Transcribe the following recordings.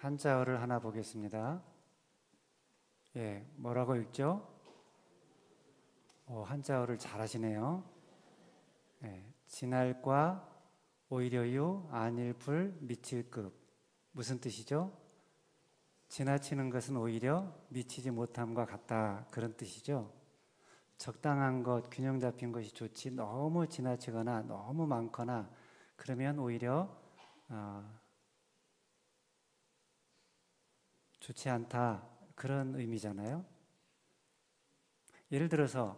한자어를 하나 보겠습니다. 뭐라고 읽죠? 한자어를 잘하시네요. 지날과 오히려유 안일풀 미칠급. 무슨 뜻이죠? 지나치는 것은 오히려 미치지 못함과 같다, 그런 뜻이죠. 적당한 것, 균형 잡힌 것이 좋지 너무 지나치거나 너무 많거나 그러면 오히려 좋지 않다, 그런 의미잖아요. 예를 들어서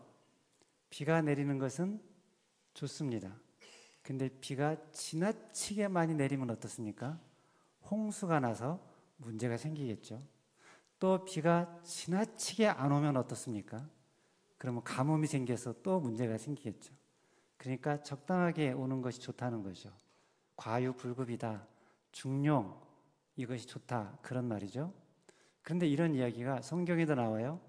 비가 내리는 것은 좋습니다. 근데 비가 지나치게 많이 내리면 어떻습니까? 홍수가 나서 문제가 생기겠죠. 또 비가 지나치게 안 오면 어떻습니까? 그러면 가뭄이 생겨서 또 문제가 생기겠죠. 그러니까 적당하게 오는 것이 좋다는 거죠. 과유불급이다, 중용, 이것이 좋다, 그런 말이죠. 그런데 이런 이야기가 성경에도 나와요.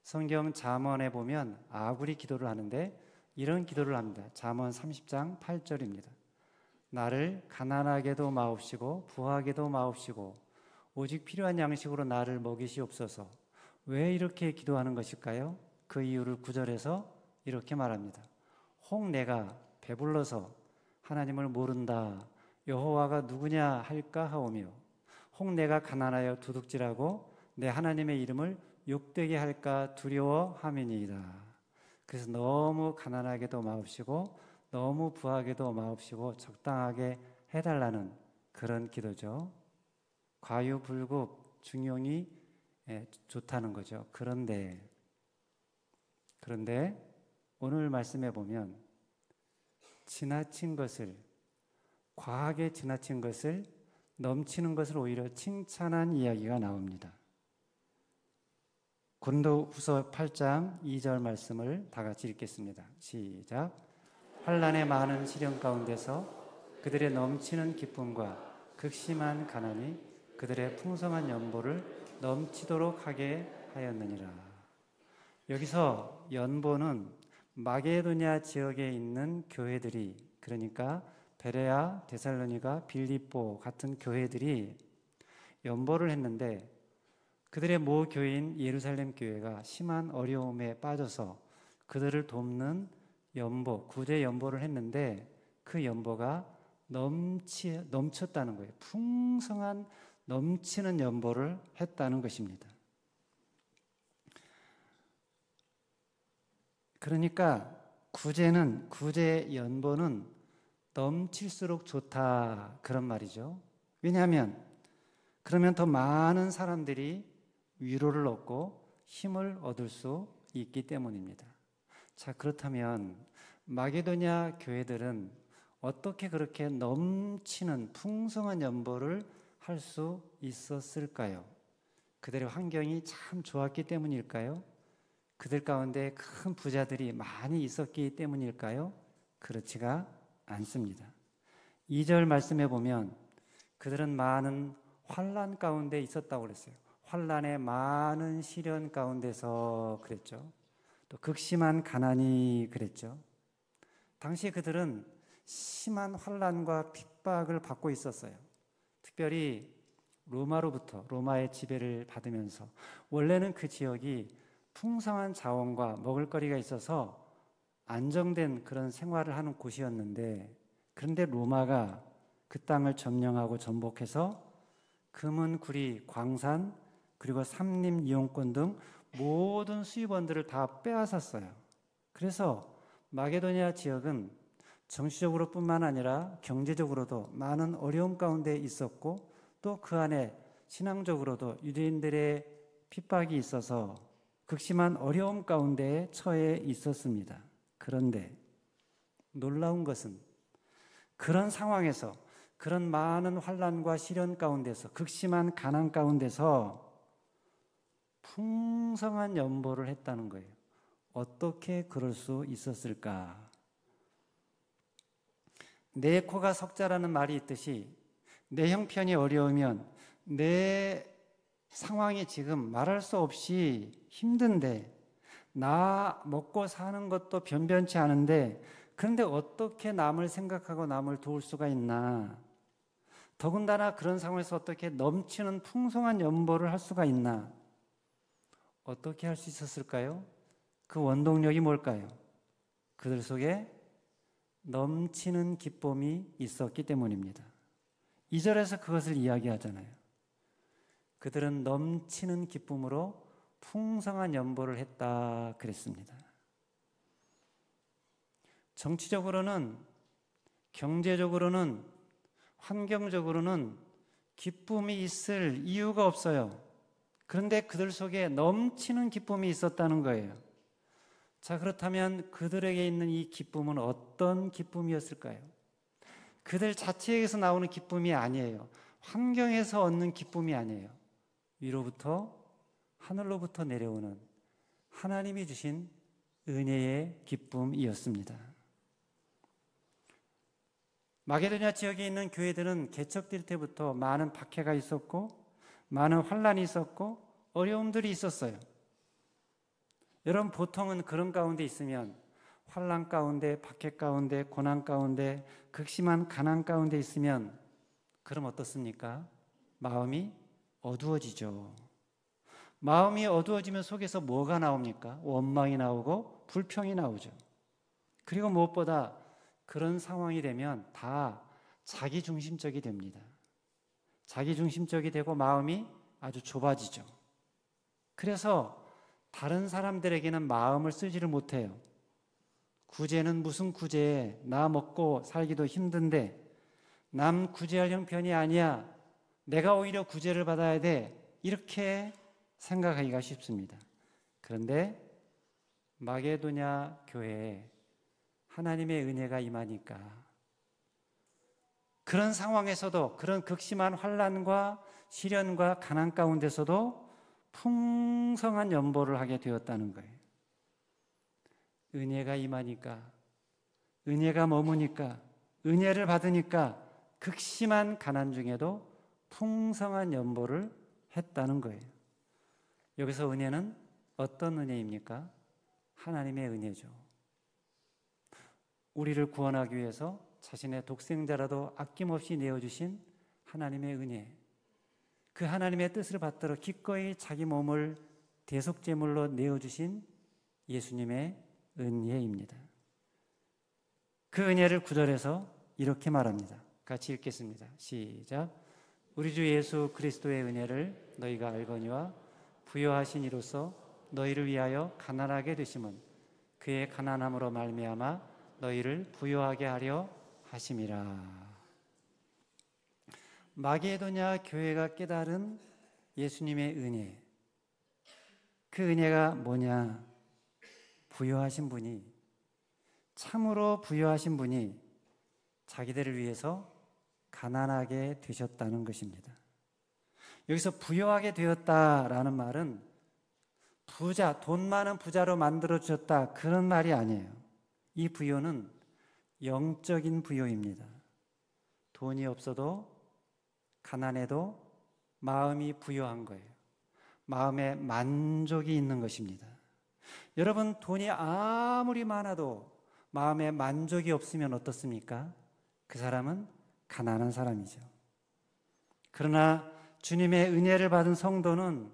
성경 잠언에 보면 아구리 기도를 하는데 이런 기도를 합니다. 잠언 30장 8절입니다. 나를 가난하게도 마옵시고 부하게도 마옵시고 오직 필요한 양식으로 나를 먹이시옵소서. 왜 이렇게 기도하는 것일까요? 그 이유를 9절에서 이렇게 말합니다. 혹 내가 배불러서 하나님을 모른다, 여호와가 누구냐 할까 하오며 혹 내가 가난하여 도둑질하고 내 하나님의 이름을 욕되게 할까 두려워함이니이다. 그래서 너무 가난하게도 마옵시고 너무 부하게도 마옵시고 적당하게 해달라는 그런 기도죠. 과유불급, 중용이 좋다는 거죠. 그런데 오늘 말씀해 보면 지나친 것을, 과하게 지나친 것을, 넘치는 것을 오히려 칭찬한 이야기가 나옵니다. 고린도후서 8장 2절 말씀을 다 같이 읽겠습니다. 시작. 환난의 많은 시련 가운데서 그들의 넘치는 기쁨과 극심한 가난이 그들의 풍성한 연보를 넘치도록 하게 하였느니라. 여기서 연보는 마게도냐 지역에 있는 교회들이, 그러니까 베레아, 데살로니가, 빌립보 같은 교회들이 연보를 했는데 그들의 모 교회인 예루살렘 교회가 심한 어려움에 빠져서 그들을 돕는 연보, 구제 연보를 했는데 그 연보가 넘쳤다는 거예요. 풍성한 넘치는 연보를 했다는 것입니다. 그러니까 구제 연보는 넘칠수록 좋다, 그런 말이죠. 왜냐하면 그러면 더 많은 사람들이 위로를 얻고 힘을 얻을 수 있기 때문입니다. 자, 그렇다면 마게도냐 교회들은 어떻게 그렇게 넘치는 풍성한 연보를 할 수 있었을까요? 그들의 환경이 참 좋았기 때문일까요? 그들 가운데 큰 부자들이 많이 있었기 때문일까요? 그렇지가 않습니다. 2절 말씀해 보면 그들은 많은 환난 가운데 있었다고 그랬어요. 환난의 많은 시련 가운데서 그랬죠. 또 극심한 가난이 그랬죠. 당시 그들은 심한 환난과 핍박을 받고 있었어요. 특별히 로마의 지배를 받으면서 원래는 그 지역이 풍성한 자원과 먹을거리가 있어서 안정된 그런 생활을 하는 곳이었는데, 그런데 로마가 그 땅을 점령하고 전복해서 금은, 구리, 광산, 그리고 삼림 이용권 등 모든 수입원들을 다 빼앗았어요. 그래서 마게도냐 지역은 정치적으로 뿐만 아니라 경제적으로도 많은 어려움 가운데 있었고 또 그 안에 신앙적으로도 유대인들의 핍박이 있어서 극심한 어려움 가운데 처해 있었습니다. 그런데 놀라운 것은 그런 상황에서, 그런 많은 환난과 시련 가운데서, 극심한 가난 가운데서 풍성한 연보를 했다는 거예요. 어떻게 그럴 수 있었을까? 내 코가 석자라는 말이 있듯이 내 형편이 어려우면, 내 상황이 지금 말할 수 없이 힘든데, 나 먹고 사는 것도 변변치 않은데, 그런데 어떻게 남을 생각하고 남을 도울 수가 있나? 더군다나 그런 상황에서 어떻게 넘치는 풍성한 연보를 할 수가 있나? 어떻게 할 수 있었을까요? 그 원동력이 뭘까요? 그들 속에 넘치는 기쁨이 있었기 때문입니다. 2절에서 그것을 이야기하잖아요. 그들은 넘치는 기쁨으로 풍성한 연보를 했다 그랬습니다. 정치적으로는, 경제적으로는, 환경적으로는 기쁨이 있을 이유가 없어요. 그런데 그들 속에 넘치는 기쁨이 있었다는 거예요. 자, 그렇다면 그들에게 있는 이 기쁨은 어떤 기쁨이었을까요? 그들 자체에서 나오는 기쁨이 아니에요. 환경에서 얻는 기쁨이 아니에요. 위로부터, 하늘로부터 내려오는 하나님이 주신 은혜의 기쁨이었습니다. 마게도냐 지역에 있는 교회들은 개척될 때부터 많은 박해가 있었고 많은 환난이 있었고 어려움들이 있었어요. 여러분, 보통은 그런 가운데 있으면, 환난 가운데, 박해 가운데, 고난 가운데, 극심한 가난 가운데 있으면 그럼 어떻습니까? 마음이 어두워지죠. 마음이 어두워지면 속에서 뭐가 나옵니까? 원망이 나오고 불평이 나오죠. 그리고 무엇보다 그런 상황이 되면 다 자기중심적이 됩니다. 자기중심적이 되고 마음이 아주 좁아지죠. 그래서 다른 사람들에게는 마음을 쓰지를 못해요. 구제는 무슨 구제에, 나 먹고 살기도 힘든데 남 구제할 형편이 아니야, 내가 오히려 구제를 받아야 돼, 이렇게 생각하기가 쉽습니다. 그런데 마게도냐 교회에 하나님의 은혜가 임하니까 그런 상황에서도, 그런 극심한 환난과 시련과 가난 가운데서도 풍성한 연보를 하게 되었다는 거예요. 은혜가 임하니까, 은혜가 머무니까, 은혜를 받으니까 극심한 가난 중에도 풍성한 연보를 했다는 거예요. 여기서 은혜는 어떤 은혜입니까? 하나님의 은혜죠. 우리를 구원하기 위해서 자신의 독생자라도 아낌없이 내어주신 하나님의 은혜, 그 하나님의 뜻을 받들어 기꺼이 자기 몸을 대속제물로 내어주신 예수님의 은혜입니다. 그 은혜를 9절에서 이렇게 말합니다. 같이 읽겠습니다. 시작. 우리 주 예수 그리스도의 은혜를 너희가 알거니와 부요하신 이로써 너희를 위하여 가난하게 되심은 그의 가난함으로 말미암아 너희를 부요하게 하려 하심이라. 마게도냐 교회가 깨달은 예수님의 은혜, 그 은혜가 뭐냐? 부요하신 분이, 참으로 부요하신 분이 자기들을 위해서 가난하게 되셨다는 것입니다. 여기서 부요하게 되었다라는 말은 부자, 돈 많은 부자로 만들어 주셨다, 그런 말이 아니에요. 이 부요는 영적인 부요입니다. 돈이 없어도, 가난해도 마음이 부요한 거예요. 마음에 만족이 있는 것입니다. 여러분, 돈이 아무리 많아도 마음에 만족이 없으면 어떻습니까? 그 사람은 가난한 사람이죠. 그러나 주님의 은혜를 받은 성도는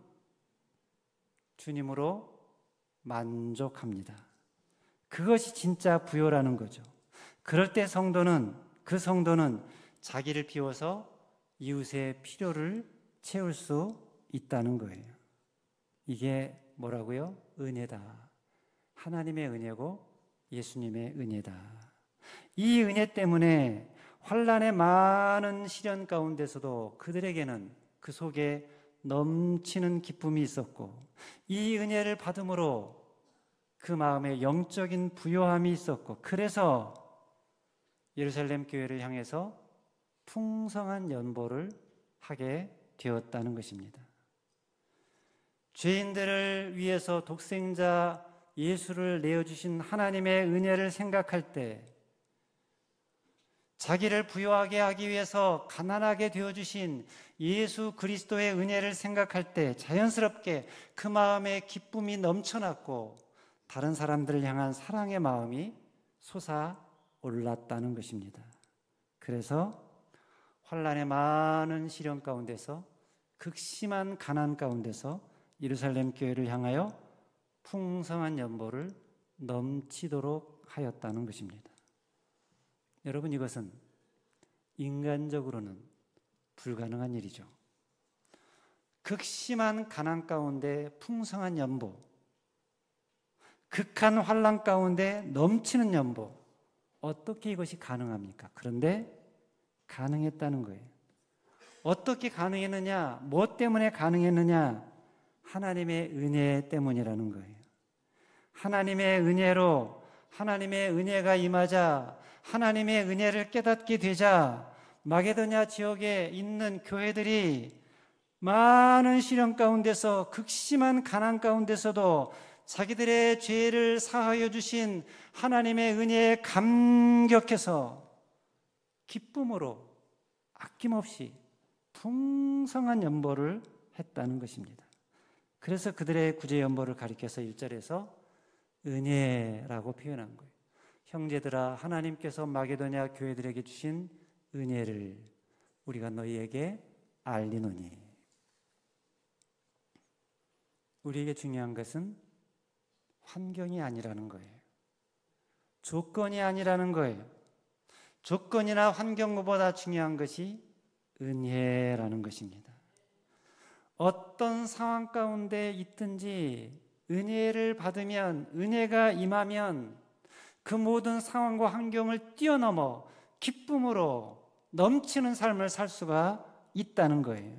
주님으로 만족합니다. 그것이 진짜 부요라는 거죠. 그럴 때 그 성도는 자기를 비워서 이웃의 필요를 채울 수 있다는 거예요. 이게 뭐라고요? 은혜다. 하나님의 은혜고 예수님의 은혜다. 이 은혜 때문에 환난의 많은 시련 가운데서도 그들에게는 그 속에 넘치는 기쁨이 있었고, 이 은혜를 받음으로 그 마음에 영적인 부요함이 있었고, 그래서 예루살렘 교회를 향해서 풍성한 연보를 하게 되었다는 것입니다. 죄인들을 위해서 독생자 예수를 내어주신 하나님의 은혜를 생각할 때, 자기를 부요하게 하기 위해서 가난하게 되어주신 예수 그리스도의 은혜를 생각할 때 자연스럽게 그 마음에 기쁨이 넘쳐났고 다른 사람들을 향한 사랑의 마음이 솟아올랐다는 것입니다. 그래서 환란의 많은 시련 가운데서, 극심한 가난 가운데서 예루살렘 교회를 향하여 풍성한 연보를 넘치도록 하였다는 것입니다. 여러분, 이것은 인간적으로는 불가능한 일이죠. 극심한 가난 가운데 풍성한 연보, 극한 환난 가운데 넘치는 연보, 어떻게 이것이 가능합니까? 그런데 가능했다는 거예요. 어떻게 가능했느냐? 뭐 때문에 가능했느냐? 하나님의 은혜 때문이라는 거예요. 하나님의 은혜로, 하나님의 은혜가 임하자, 하나님의 은혜를 깨닫게 되자 마게도냐 지역에 있는 교회들이 많은 시련 가운데서, 극심한 가난 가운데서도 자기들의 죄를 사하여 주신 하나님의 은혜에 감격해서 기쁨으로 아낌없이 풍성한 연보를 했다는 것입니다. 그래서 그들의 구제 연보를 가리켜서 1절에서 은혜라고 표현한 거예요. 형제들아, 하나님께서 마게도냐 교회들에게 주신 은혜를 우리가 너희에게 알리노니. 우리에게 중요한 것은 환경이 아니라는 거예요. 조건이 아니라는 거예요. 조건이나 환경보다 중요한 것이 은혜라는 것입니다. 어떤 상황 가운데 있든지 은혜를 받으면, 은혜가 임하면 그 모든 상황과 환경을 뛰어넘어 기쁨으로 넘치는 삶을 살 수가 있다는 거예요.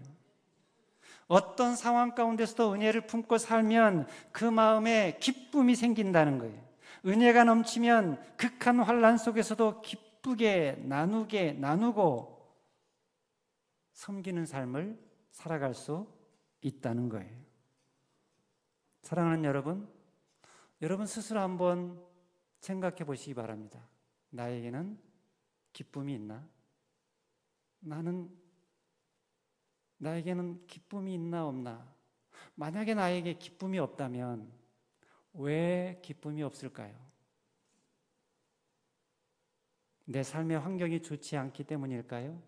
어떤 상황 가운데서도 은혜를 품고 살면 그 마음에 기쁨이 생긴다는 거예요. 은혜가 넘치면 극한 환난 속에서도 기쁘게 나누고 섬기는 삶을 살아갈 수 있다는 거예요. 사랑하는 여러분, 여러분 스스로 한번 생각해 보시기 바랍니다. 나에게는 기쁨이 있나? 나에게는 기쁨이 있나 없나? 만약에 나에게 기쁨이 없다면 왜 기쁨이 없을까요? 내 삶의 환경이 좋지 않기 때문일까요?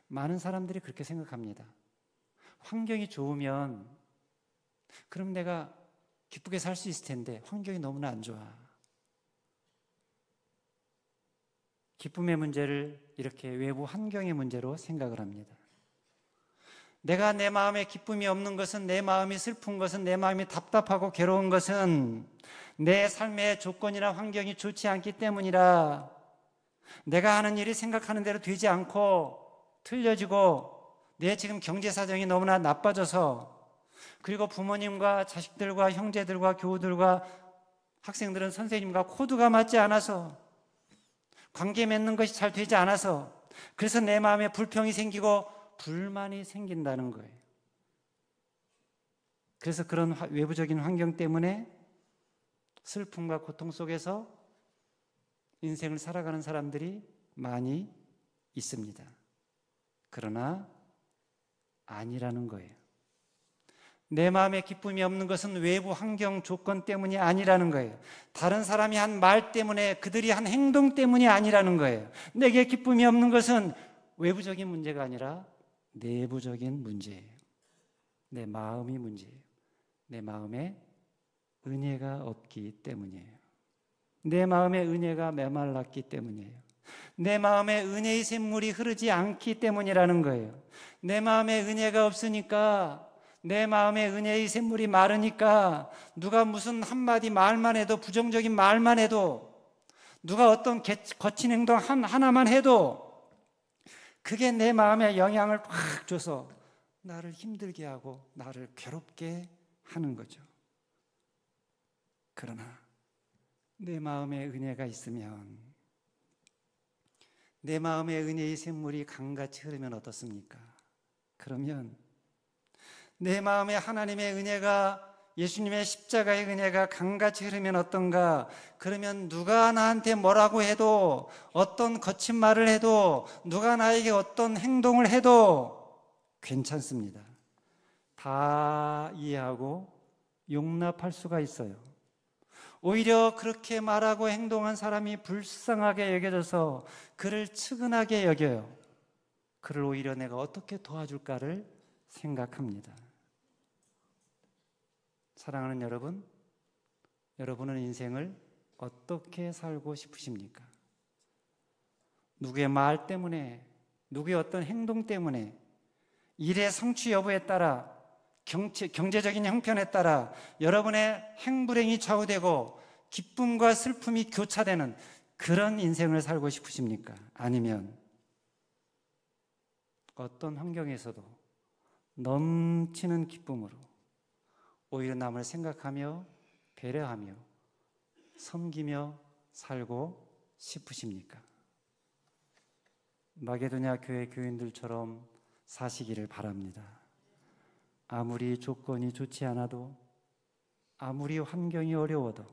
많은 사람들이 그렇게 생각합니다. 환경이 좋으면 그럼 내가 기쁘게 살 수 있을 텐데 환경이 너무나 안 좋아. 기쁨의 문제를 이렇게 외부 환경의 문제로 생각을 합니다. 내가 내 마음에 기쁨이 없는 것은, 내 마음이 슬픈 것은, 내 마음이 답답하고 괴로운 것은 내 삶의 조건이나 환경이 좋지 않기 때문이라, 내가 하는 일이 생각하는 대로 되지 않고 틀려지고, 내 지금 경제 사정이 너무나 나빠져서, 그리고 부모님과 자식들과 형제들과 교우들과 학생들은 선생님과 코드가 맞지 않아서, 관계 맺는 것이 잘 되지 않아서, 그래서 내 마음에 불평이 생기고 불만이 생긴다는 거예요. 그래서 그런 외부적인 환경 때문에 슬픔과 고통 속에서 인생을 살아가는 사람들이 많이 있습니다. 그러나 아니라는 거예요. 내 마음에 기쁨이 없는 것은 외부 환경 조건 때문이 아니라는 거예요. 다른 사람이 한 말 때문에, 그들이 한 행동 때문이 아니라는 거예요. 내게 기쁨이 없는 것은 외부적인 문제가 아니라 내부적인 문제예요. 내 마음이 문제예요. 내 마음에 은혜가 없기 때문이에요. 내 마음에 은혜가 메말랐기 때문이에요. 내 마음에 은혜의 샘물이 흐르지 않기 때문이라는 거예요. 내 마음에 은혜가 없으니까, 내 마음에 은혜의 샘물이 마르니까 누가 무슨 한마디 말만 해도, 부정적인 말만 해도, 누가 어떤 거친 행동 하나만 해도 그게 내 마음에 영향을 확 줘서 나를 힘들게 하고 나를 괴롭게 하는 거죠. 그러나 내 마음에 은혜가 있으면, 내 마음에 은혜의 샘물이 강같이 흐르면 어떻습니까? 그러면 내 마음에 하나님의 은혜가, 예수님의 십자가의 은혜가 강같이 흐르면 어떤가? 그러면 누가 나한테 뭐라고 해도, 어떤 거친 말을 해도, 누가 나에게 어떤 행동을 해도 괜찮습니다. 다 이해하고 용납할 수가 있어요. 오히려 그렇게 말하고 행동한 사람이 불쌍하게 여겨져서 그를 측은하게 여겨요. 그를 오히려 내가 어떻게 도와줄까를 생각합니다. 사랑하는 여러분, 여러분은 인생을 어떻게 살고 싶으십니까? 누구의 말 때문에, 누구의 어떤 행동 때문에, 일의 성취 여부에 따라, 경제적인 형편에 따라 여러분의 행불행이 좌우되고 기쁨과 슬픔이 교차되는 그런 인생을 살고 싶으십니까? 아니면 어떤 환경에서도 넘치는 기쁨으로 오히려 남을 생각하며 배려하며 섬기며 살고 싶으십니까? 마게도냐 교회 교인들처럼 사시기를 바랍니다. 아무리 조건이 좋지 않아도, 아무리 환경이 어려워도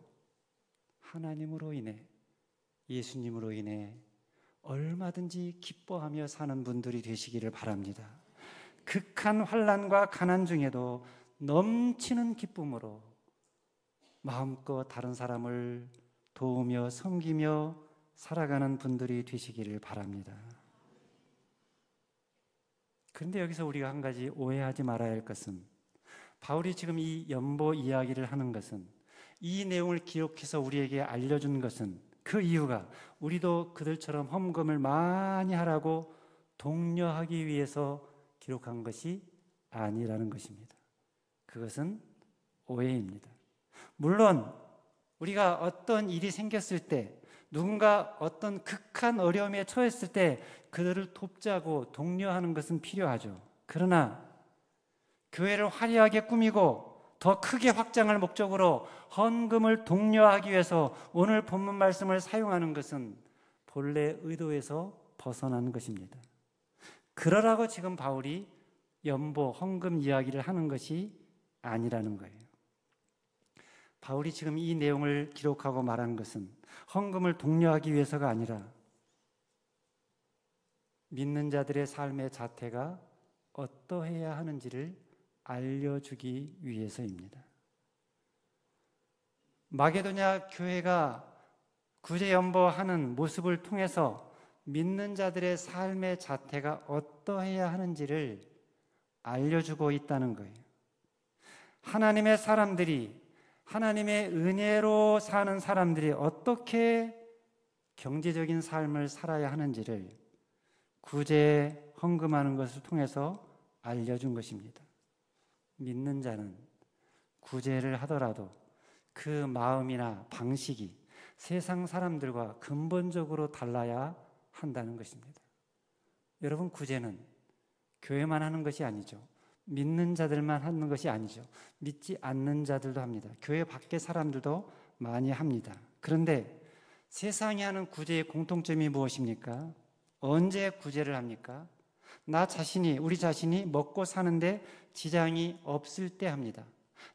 하나님으로 인해, 예수님으로 인해 얼마든지 기뻐하며 사는 분들이 되시기를 바랍니다. 극한 환난과 가난 중에도 넘치는 기쁨으로 마음껏 다른 사람을 도우며 섬기며 살아가는 분들이 되시기를 바랍니다. 그런데 여기서 우리가 한 가지 오해하지 말아야 할 것은, 바울이 지금 이 연보 이야기를 하는 것은, 이 내용을 기록해서 우리에게 알려준 것은, 그 이유가 우리도 그들처럼 헌금을 많이 하라고 독려하기 위해서 기록한 것이 아니라는 것입니다. 그것은 오해입니다. 물론 우리가 어떤 일이 생겼을 때, 누군가 어떤 극한 어려움에 처했을 때 그들을 돕자고 독려하는 것은 필요하죠. 그러나 교회를 화려하게 꾸미고 더 크게 확장할 목적으로 헌금을 독려하기 위해서 오늘 본문 말씀을 사용하는 것은 본래 의도에서 벗어난 것입니다. 그러라고 지금 바울이 연보, 헌금 이야기를 하는 것이 아니라는 거예요. 바울이 지금 이 내용을 기록하고 말하는 것은 헌금을 독려하기 위해서가 아니라 믿는 자들의 삶의 자태가 어떠해야 하는지를 알려주기 위해서입니다. 마게도냐 교회가 구제연보하는 모습을 통해서 믿는 자들의 삶의 자태가 어떠해야 하는지를 알려주고 있다는 거예요. 하나님의 사람들이, 하나님의 은혜로 사는 사람들이 어떻게 경제적인 삶을 살아야 하는지를 구제 헌금하는 것을 통해서 알려준 것입니다. 믿는 자는 구제를 하더라도 그 마음이나 방식이 세상 사람들과 근본적으로 달라야 한다는 것입니다. 여러분, 구제는 교회만 하는 것이 아니죠. 믿는 자들만 하는 것이 아니죠. 믿지 않는 자들도 합니다. 교회 밖의 사람들도 많이 합니다. 그런데 세상이 하는 구제의 공통점이 무엇입니까? 언제 구제를 합니까? 나 자신이, 우리 자신이 먹고 사는데 지장이 없을 때 합니다.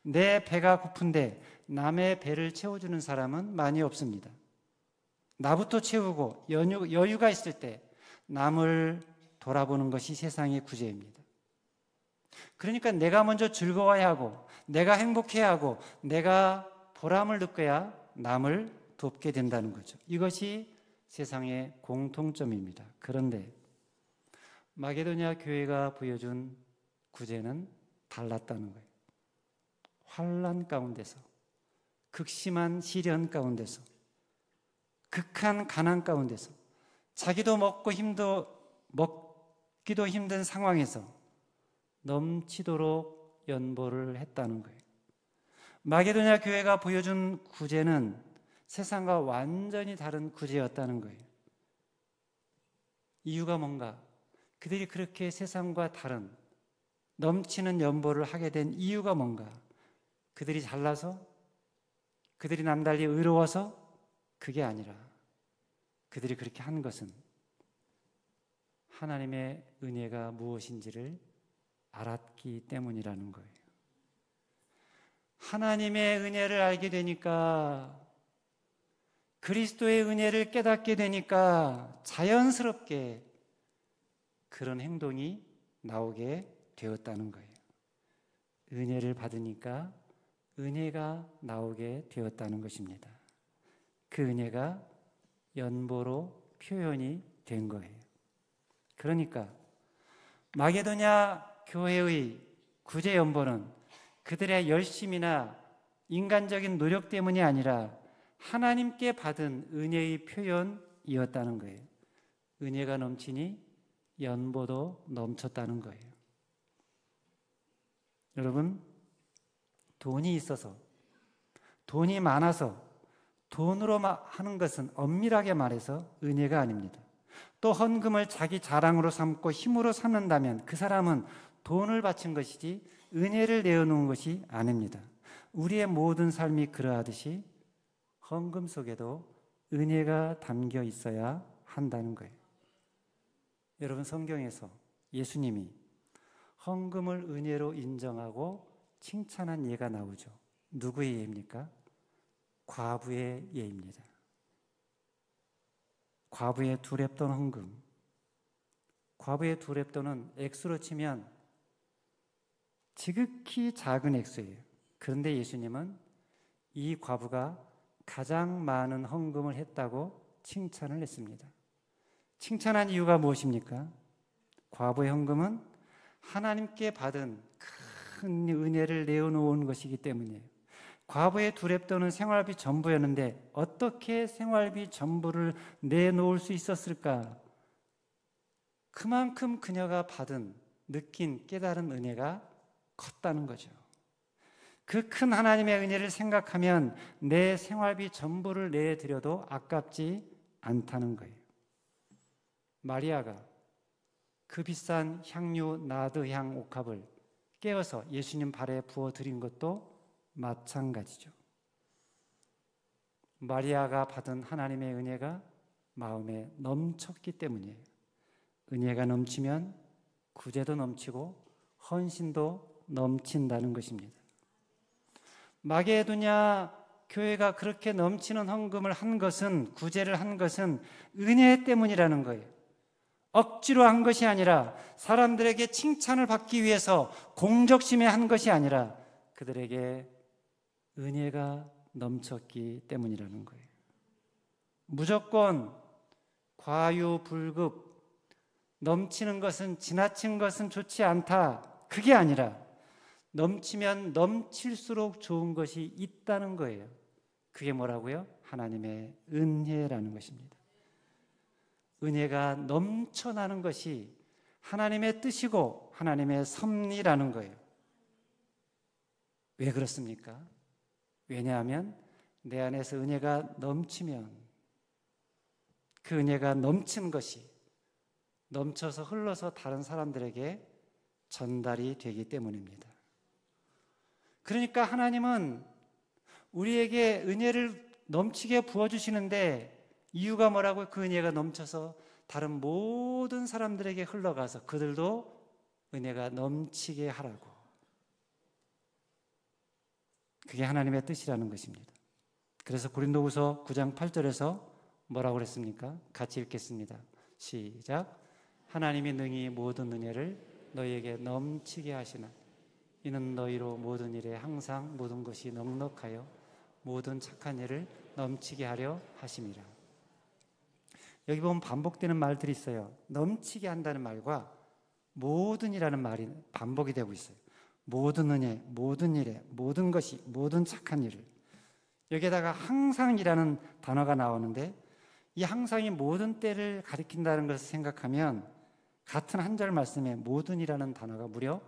내 배가 고픈데 남의 배를 채워주는 사람은 많이 없습니다. 나부터 채우고 여유가 있을 때 남을 돌아보는 것이 세상의 구제입니다. 그러니까 내가 먼저 즐거워야 하고, 내가 행복해야 하고, 내가 보람을 느껴야 남을 돕게 된다는 거죠. 이것이 세상의 공통점입니다. 그런데 마게도냐 교회가 보여준 구제는 달랐다는 거예요. 환난 가운데서, 극심한 시련 가운데서, 극한 가난 가운데서, 자기도 먹기도 힘든 상황에서 넘치도록 연보를 했다는 거예요. 마게도냐 교회가 보여준 구제는 세상과 완전히 다른 구제였다는 거예요. 이유가 뭔가? 그들이 그렇게 세상과 다른 넘치는 연보를 하게 된 이유가 뭔가? 그들이 잘나서? 그들이 남달리 의로워서? 그게 아니라 그들이 그렇게 한 것은 하나님의 은혜가 무엇인지를 알았기 때문이라는 거예요. 하나님의 은혜를 알게 되니까, 그리스도의 은혜를 깨닫게 되니까 자연스럽게 그런 행동이 나오게 되었다는 거예요. 은혜를 받으니까 은혜가 나오게 되었다는 것입니다. 그 은혜가 연보로 표현이 된 거예요. 그러니까 마게도냐 교회의 구제 연보는 그들의 열심이나 인간적인 노력 때문이 아니라 하나님께 받은 은혜의 표현이었다는 거예요. 은혜가 넘치니 연보도 넘쳤다는 거예요. 여러분, 돈이 있어서, 돈이 많아서, 돈으로 하는 것은 엄밀하게 말해서 은혜가 아닙니다. 또 헌금을 자기 자랑으로 삼고 힘으로 삼는다면 그 사람은 돈을 바친 것이지 은혜를 내어놓은 것이 아닙니다. 우리의 모든 삶이 그러하듯이 헌금 속에도 은혜가 담겨 있어야 한다는 거예요. 여러분, 성경에서 예수님이 헌금을 은혜로 인정하고 칭찬한 예가 나오죠. 누구의 예입니까? 과부의 예입니다. 과부의 2렙돈 헌금. 과부의 2렙돈은 액수로 치면 지극히 작은 액수예요. 그런데 예수님은 이 과부가 가장 많은 헌금을 했다고 칭찬을 했습니다. 칭찬한 이유가 무엇입니까? 과부의 헌금은 하나님께 받은 큰 은혜를 내어놓은 것이기 때문이에요. 과부의 2렙돈은 생활비 전부였는데 어떻게 생활비 전부를 내놓을 수 있었을까? 그만큼 그녀가 받은, 느낀, 깨달은 은혜가 컸다는 거죠. 그 큰 하나님의 은혜를 생각하면 내 생활비 전부를 내드려도 아깝지 않다는 거예요. 마리아가 그 비싼 향유 나드향 옥합을 깨어서 예수님 발에 부어드린 것도 마찬가지죠. 마리아가 받은 하나님의 은혜가 마음에 넘쳤기 때문이에요. 은혜가 넘치면 구제도 넘치고 헌신도 넘친다는 것입니다. 마게도냐 교회가 그렇게 넘치는 헌금을 한 것은, 구제를 한 것은 은혜 때문이라는 거예요. 억지로 한 것이 아니라, 사람들에게 칭찬을 받기 위해서 공적심에 한 것이 아니라 그들에게 은혜가 넘쳤기 때문이라는 거예요. 무조건 과유불급, 넘치는 것은, 지나친 것은 좋지 않다, 그게 아니라 넘치면 넘칠수록 좋은 것이 있다는 거예요. 그게 뭐라고요? 하나님의 은혜라는 것입니다. 은혜가 넘쳐나는 것이 하나님의 뜻이고 하나님의 섭리라는 거예요. 왜 그렇습니까? 왜냐하면 내 안에서 은혜가 넘치면 그 은혜가 넘치는 것이 넘쳐서 흘러서 다른 사람들에게 전달이 되기 때문입니다. 그러니까 하나님은 우리에게 은혜를 넘치게 부어주시는데 이유가 뭐라고요? 그 은혜가 넘쳐서 다른 모든 사람들에게 흘러가서 그들도 은혜가 넘치게 하라고. 그게 하나님의 뜻이라는 것입니다. 그래서 고린도후서 9장 8절에서 뭐라고 그랬습니까? 같이 읽겠습니다. 시작. 하나님이 능히 모든 은혜를 너희에게 넘치게 하시나 이는 너희로 모든 일에 항상 모든 것이 넉넉하여 모든 착한 일을 넘치게 하려 하심이라. 여기 보면 반복되는 말들이 있어요. 넘치게 한다는 말과 모든이라는 말이 반복이 되고 있어요. 모든 은혜, 모든 일에, 모든 것이, 모든 착한 일을. 여기에다가 항상이라는 단어가 나오는데 이 항상이 모든 때를 가리킨다는 것을 생각하면 같은 한 절 말씀에 모든이라는 단어가 무려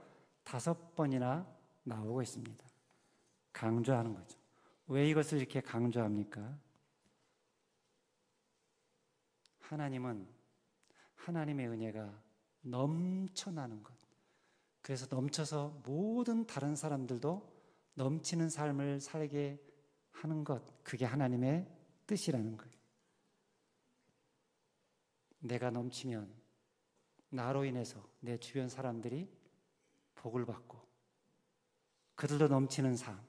5번이나 나오고 있습니다. 강조하는 거죠. 왜 이것을 이렇게 강조합니까? 하나님은 하나님의 은혜가 넘쳐나는 것, 그래서 넘쳐서 모든 다른 사람들도 넘치는 삶을 살게 하는 것, 그게 하나님의 뜻이라는 거예요. 내가 넘치면 나로 인해서 내 주변 사람들이 복을 받고 그들도 넘치는 삶,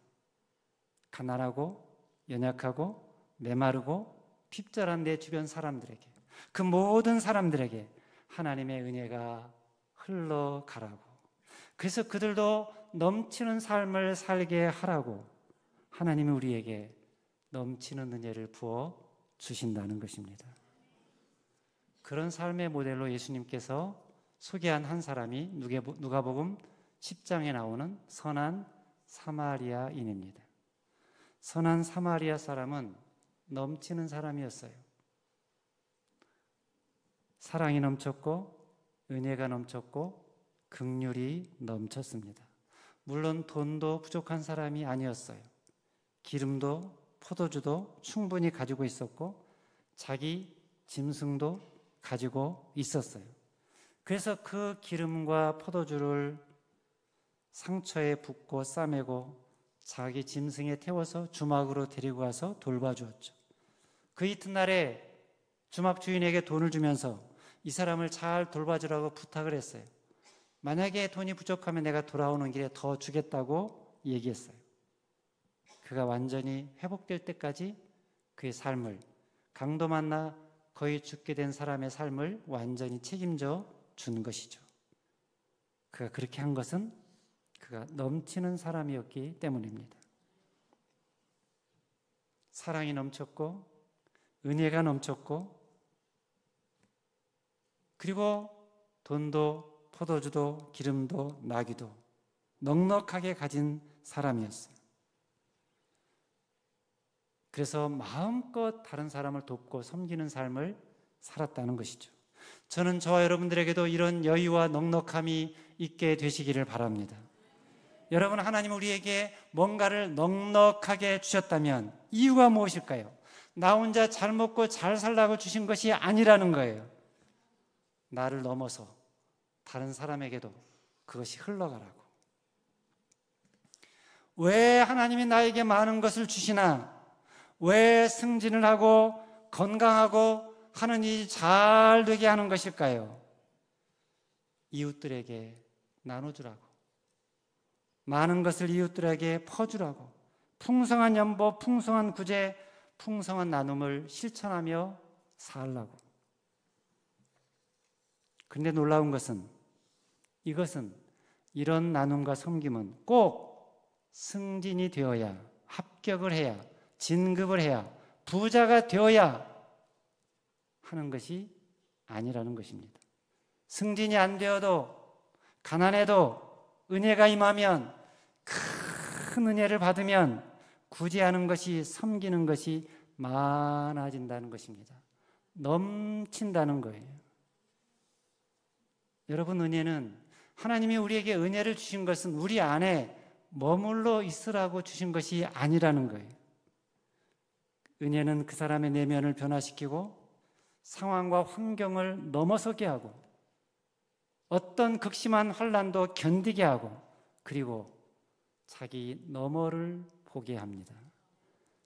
가난하고 연약하고 메마르고 핍절한 내 주변 사람들에게, 그 모든 사람들에게 하나님의 은혜가 흘러가라고, 그래서 그들도 넘치는 삶을 살게 하라고 하나님이 우리에게 넘치는 은혜를 부어 주신다는 것입니다. 그런 삶의 모델로 예수님께서 소개한 한 사람이 누가복음 10장에 나오는 선한 사마리아인입니다. 선한 사마리아 사람은 넘치는 사람이었어요. 사랑이 넘쳤고 은혜가 넘쳤고 긍휼이 넘쳤습니다. 물론 돈도 부족한 사람이 아니었어요. 기름도 포도주도 충분히 가지고 있었고 자기 짐승도 가지고 있었어요. 그래서 그 기름과 포도주를 상처에 붓고 싸매고 자기 짐승에 태워서 주막으로 데리고 가서 돌봐주었죠. 그 이튿날에 주막 주인에게 돈을 주면서 이 사람을 잘 돌봐주라고 부탁을 했어요. 만약에 돈이 부족하면 내가 돌아오는 길에 더 주겠다고 얘기했어요. 그가 완전히 회복될 때까지 그의 삶을, 강도 만나 거의 죽게 된 사람의 삶을 완전히 책임져 준 것이죠. 그가 그렇게 한 것은 그가 넘치는 사람이었기 때문입니다. 사랑이 넘쳤고 은혜가 넘쳤고 그리고 돈도 포도주도 기름도 나귀도 넉넉하게 가진 사람이었어요. 그래서 마음껏 다른 사람을 돕고 섬기는 삶을 살았다는 것이죠. 저는 저와 여러분들에게도 이런 여유와 넉넉함이 있게 되시기를 바랍니다. 여러분, 하나님 우리에게 뭔가를 넉넉하게 주셨다면 이유가 무엇일까요? 나 혼자 잘 먹고 잘 살라고 주신 것이 아니라는 거예요. 나를 넘어서 다른 사람에게도 그것이 흘러가라고. 왜 하나님이 나에게 많은 것을 주시나? 왜 승진을 하고 건강하고 하는 일이 잘 되게 하는 것일까요? 이웃들에게 나눠주라고, 많은 것을 이웃들에게 퍼주라고, 풍성한 연보, 풍성한 구제, 풍성한 나눔을 실천하며 살라고. 그런데 놀라운 것은 이런 나눔과 섬김은 꼭 승진이 되어야, 합격을 해야, 진급을 해야, 부자가 되어야 하는 것이 아니라는 것입니다. 승진이 안 되어도, 가난해도 은혜가 임하면, 큰 은혜를 받으면 구제하는 것이, 섬기는 것이 많아진다는 것입니다. 넘친다는 거예요. 여러분, 은혜는, 하나님이 우리에게 은혜를 주신 것은 우리 안에 머물러 있으라고 주신 것이 아니라는 거예요. 은혜는 그 사람의 내면을 변화시키고 상황과 환경을 넘어서게 하고 어떤 극심한 환난도 견디게 하고 그리고 자기 너머를 보게 합니다.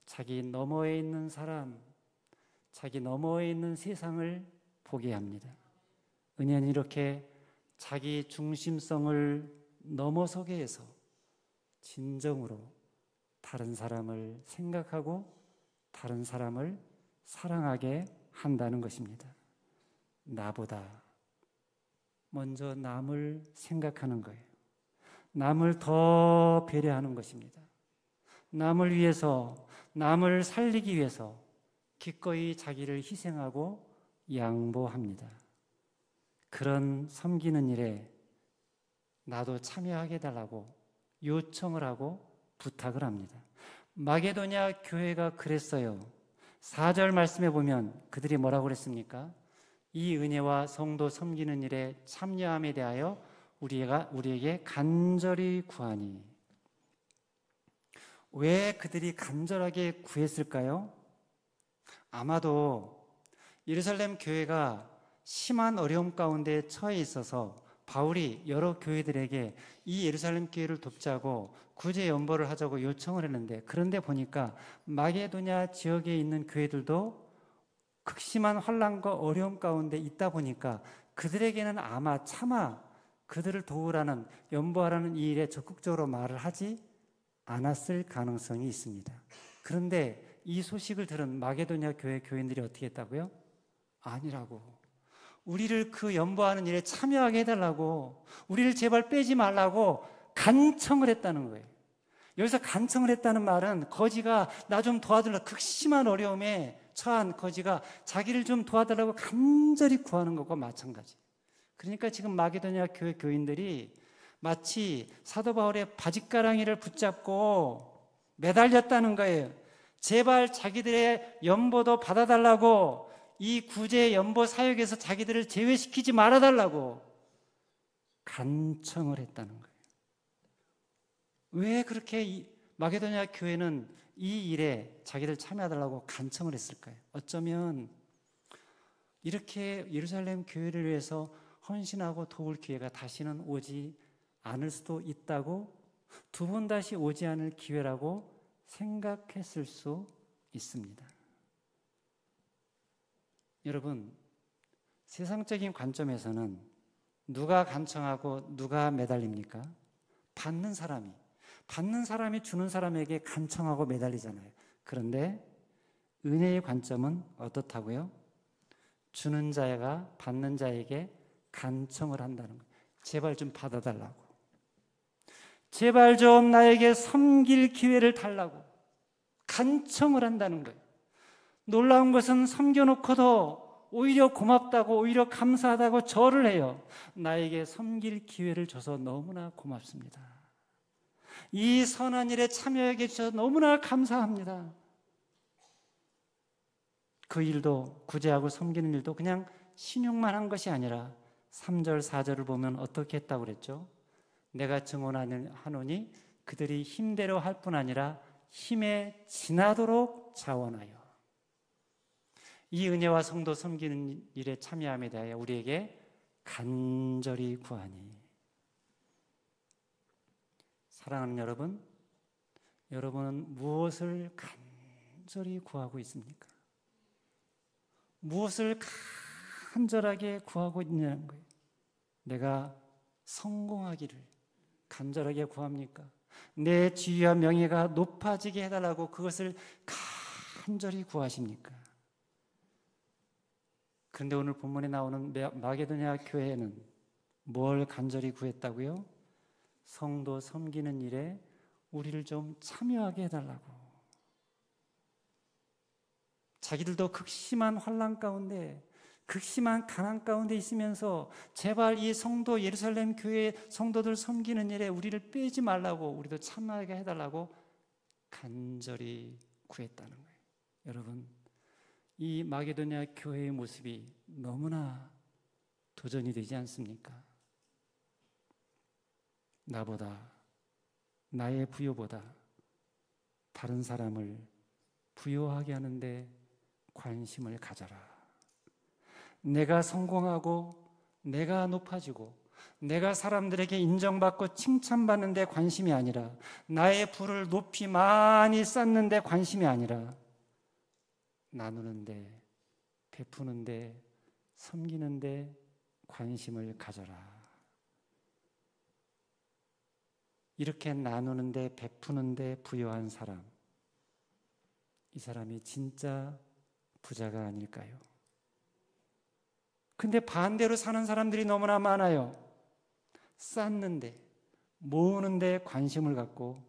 자기 너머에 있는 사람, 자기 너머에 있는 세상을 보게 합니다. 은혜는 이렇게 자기 중심성을 넘어서게 해서 진정으로 다른 사람을 생각하고 다른 사람을 사랑하게 한다는 것입니다. 나보다 먼저 남을 생각하는 거예요. 남을 더 배려하는 것입니다. 남을 위해서, 남을 살리기 위해서 기꺼이 자기를 희생하고 양보합니다. 그런 섬기는 일에 나도 참여하게 해달라고 요청을 하고 부탁을 합니다. 마게도냐 교회가 그랬어요. 4절 말씀에 보면 그들이 뭐라고 그랬습니까? 이 은혜와 성도 섬기는 일에 참여함에 대하여 우리에게 간절히 구하니. 왜 그들이 간절하게 구했을까요? 아마도 예루살렘 교회가 심한 어려움 가운데 처해 있어서 바울이 여러 교회들에게 이 예루살렘 교회를 돕자고 구제 연보를 하자고 요청을 했는데, 그런데 보니까 마게도냐 지역에 있는 교회들도 극심한 환난과 어려움 가운데 있다 보니까 그들에게는 아마 차마 그들을 도우라는, 연보하라는 이 일에 적극적으로 말을 하지 않았을 가능성이 있습니다. 그런데 이 소식을 들은 마게도냐 교회 교인들이 어떻게 했다고요? 아니라고, 우리를 그 연보하는 일에 참여하게 해달라고, 우리를 제발 빼지 말라고 간청을 했다는 거예요. 여기서 간청을 했다는 말은 거지가 나 좀 도와달라고, 극심한 어려움에 처한 거지가 자기를 좀 도와달라고 간절히 구하는 것과 마찬가지. 그러니까 지금 마게도냐 교회 교인들이 마치 사도 바울의 바짓가랑이를 붙잡고 매달렸다는 거예요. 제발 자기들의 연보도 받아달라고, 이 구제 연보 사역에서 자기들을 제외시키지 말아달라고 간청을 했다는 거예요. 왜 그렇게 마게도냐 교회는 이 일에 자기들 참여해달라고 간청을 했을까요? 어쩌면 이렇게 예루살렘 교회를 위해서 헌신하고 도울 기회가 다시는 오지 않을 수도 있다고, 두 번 다시 오지 않을 기회라고 생각했을 수 있습니다. 여러분, 세상적인 관점에서는 누가 간청하고 누가 매달립니까? 받는 사람이 주는 사람에게 간청하고 매달리잖아요. 그런데 은혜의 관점은 어떻다고요? 주는 자가 받는 자에게 간청을 한다는 거예요. 제발 좀 받아달라고, 제발 좀 나에게 섬길 기회를 달라고 간청을 한다는 거예요. 놀라운 것은 섬겨놓고도 오히려 고맙다고, 오히려 감사하다고 절을 해요. 나에게 섬길 기회를 줘서 너무나 고맙습니다. 이 선한 일에 참여하게 해주셔서 너무나 감사합니다. 그 일도, 구제하고 섬기는 일도 그냥 신용만 한 것이 아니라 3절, 4절을 보면 어떻게 했다고 그랬죠? 내가 증언하노니 그들이 힘대로 할 뿐 아니라 힘에 지나도록 자원하여. 이 은혜와 성도 섬기는 일에 참여함에 대하여 우리에게 간절히 구하니. 사랑하는 여러분, 여러분은 무엇을 간절히 구하고 있습니까? 무엇을 간절하게 구하고 있냐는 거예요. 내가 성공하기를 간절하게 구합니까? 내 지위와 명예가 높아지게 해달라고 그것을 간절히 구하십니까? 그런데 오늘 본문에 나오는 마게도냐 교회는 뭘 간절히 구했다고요? 성도 섬기는 일에 우리를 좀 참여하게 해달라고. 자기들도 극심한 환난 가운데, 극심한 가난 가운데 있으면서 제발 이 성도, 예루살렘 교회 성도들 섬기는 일에 우리를 빼지 말라고, 우리도 참여하게 해달라고 간절히 구했다는 거예요. 여러분, 이 마게도냐 교회의 모습이 너무나 도전이 되지 않습니까? 나보다, 나의 부요보다 다른 사람을 부요하게 하는데 관심을 가져라. 내가 성공하고 내가 높아지고 내가 사람들에게 인정받고 칭찬받는 데 관심이 아니라, 나의 부를 높이 많이 쌓는 데 관심이 아니라, 나누는 데, 베푸는 데, 섬기는 데 관심을 가져라. 이렇게 나누는 데, 베푸는 데 부요한 사람, 이 사람이 진짜 부자가 아닐까요? 근데 반대로 사는 사람들이 너무나 많아요. 쌓는데, 모으는데 관심을 갖고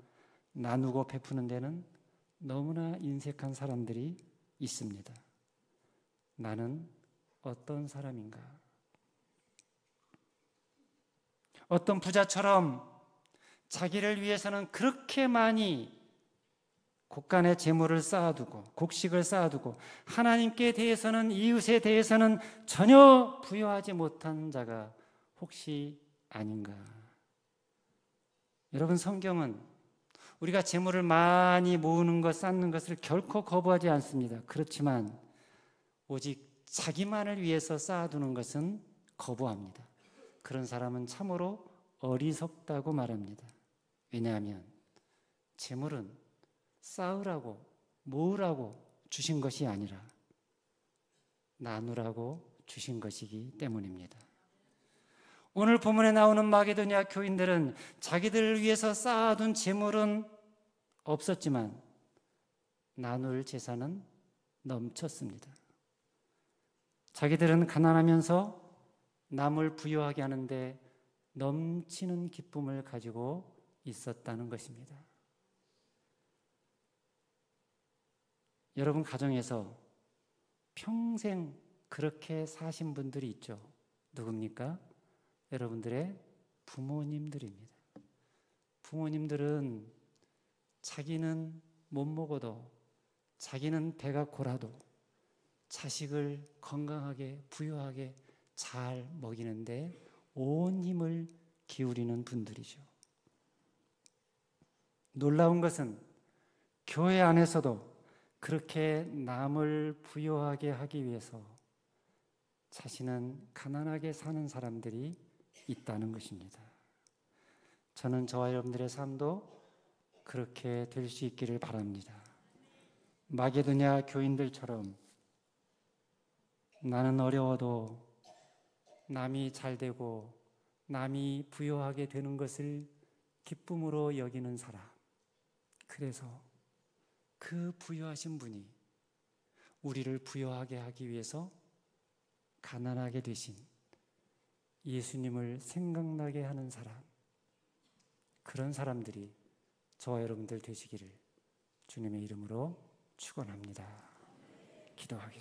나누고 베푸는 데는 너무나 인색한 사람들이 있습니다. 나는 어떤 사람인가? 어떤 부자처럼 자기를 위해서는 그렇게 많이 곳간에 재물을 쌓아두고, 곡식을 쌓아두고, 하나님께 대해서는, 이웃에 대해서는 전혀 부여하지 못한 자가 혹시 아닌가? 여러분, 성경은 우리가 재물을 많이 모으는 것, 쌓는 것을 결코 거부하지 않습니다. 그렇지만 오직 자기만을 위해서 쌓아두는 것은 거부합니다. 그런 사람은 참으로 어리석다고 말합니다. 왜냐하면 재물은 쌓으라고, 모으라고 주신 것이 아니라 나누라고 주신 것이기 때문입니다. 오늘 본문에 나오는 마게도냐 교인들은 자기들을 위해서 쌓아둔 재물은 없었지만 나눌 재산은 넘쳤습니다. 자기들은 가난하면서 남을 부유하게 하는데 넘치는 기쁨을 가지고 있었다는 것입니다. 여러분 가정에서 평생 그렇게 사신 분들이 있죠. 누굽니까? 여러분들의 부모님들입니다. 부모님들은 자기는 못 먹어도, 자기는 배가 고라도 자식을 건강하게 부유하게 잘 먹이는데 온 힘을 기울이는 분들이죠. 놀라운 것은 교회 안에서도 그렇게 남을 부유하게 하기 위해서 자신은 가난하게 사는 사람들이 있다는 것입니다. 저는 저와 여러분들의 삶도 그렇게 될 수 있기를 바랍니다. 마게도냐 교인들처럼 나는 어려워도 남이 잘 되고 남이 부유하게 되는 것을 기쁨으로 여기는 사람, 그래서 그 부유하신 분이 우리를 부유하게 하기 위해서 가난하게 되신 예수님을 생각나게 하는 사람, 그런 사람들이 저와 여러분들 되시기를 주님의 이름으로 축원합니다. 기도하겠습니다.